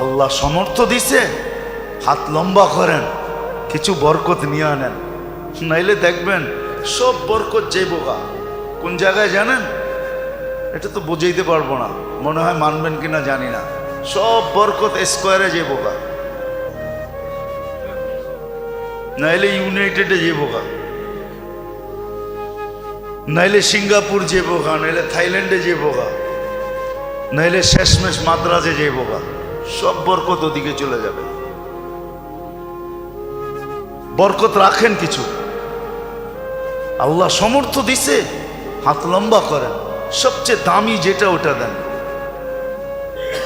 আল্লাহ সমর্থ দিছে, হাত লম্বা করেন, কিছু বরকত নিয়ে আনেন, নাইলে দেখবেন সব বরকত যাইবগা। কোন জায়গায় জানেন? এটা তো বুঝাইতে পারবো না, মনে হয় মানবেন কিনা জানি না। সব বরকত স্কোয়ারে যাইবগা, নাইলে ইউনাইটেডে যাইবগা, নাইলে সিঙ্গাপুর যাইবগা, নাইলে থাইল্যান্ডে যাইবগা, নাইলে শেষমেশ মাদ্রাজে যাইবগা। সব বরকত ওদিকে চলে যাবে। বরকত রাখেন কিছু, আল্লাহ সমর্থ দিছে, হাত লম্বা করেন, সবচেয়ে দামি যেটা ওটা দেন।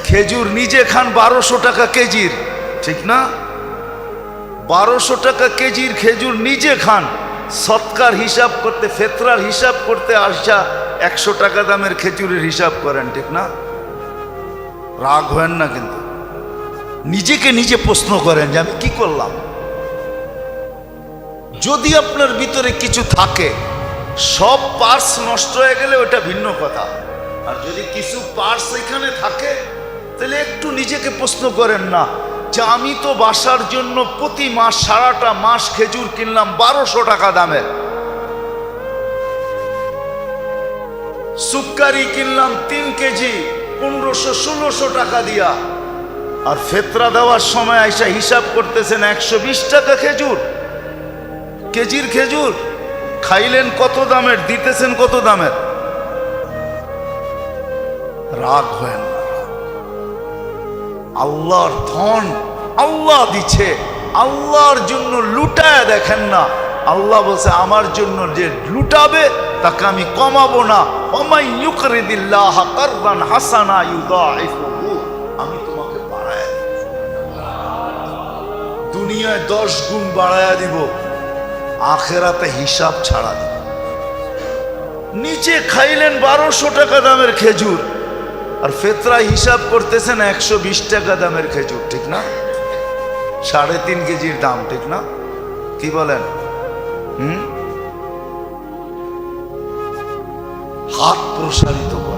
খেজুর নিজে খান 1200 টাকা কেজির, ঠিক না? 1200 টাকা কেজির খেজুর নিজে খান, সৎকার হিসাব করতে, ফেতরার হিসাব করতে আসা 100 টাকা দামের খেজুরের হিসাব করেন, ঠিক না? রাগ হয় না, কিন্তু নিজেকে নিজে প্রশ্ন করেন যে আমি কি করলাম। যদি আপনার ভিতরে কিছু থাকে, সব পার্টস নষ্ট হয়ে গেলে ওটা ভিন্ন কথা, আর যদি কিছু পার্টস এখানে থাকে তাহলে একটু নিজেকে প্রশ্ন করেন না যে আমি তো বাসার জন্য প্রতি মাস, সারাটা মাস খেজুর কিনলাম 1200 টাকা দামের, সুক্কারি কিনলাম 3 কেজি 1500-1600 টাকা দিয়া, আর ফেতরা দেওয়ার সময় আইসা হিসাব করতেছেন 120 টাকা খেজুর, কেজির খেজুর। খাইলেন কত দামের, দিতেছেন কত দামের? রাগ হয় না। আল্লাহর ধন আল্লাহ দিচ্ছে, আল্লাহর জন্য লুটায় দেখেন না। আল্লাহ বলছে আমার জন্য যে লুটাবে তাকে আমি কমাবো না। ওমাই ইউকরিদিল্লাহ কারদান হাসানা ইউদাইফুহু, আমি তোমাকে বাড়ায় দুনিয়ায় 10 গুণ বাড়ায়া দিব, আখেরাতে হিসাব ছাড়া দিব। নিচে খাইলেন 1200 টাকা দামের খেজুর, আর ফেতরা হিসাব করতেছেন 120 টাকা দামের খেজুর, ঠিক না? 3.5 কেজির দাম, ঠিক না? কি বলেন? হাত প্রসারিত করেন।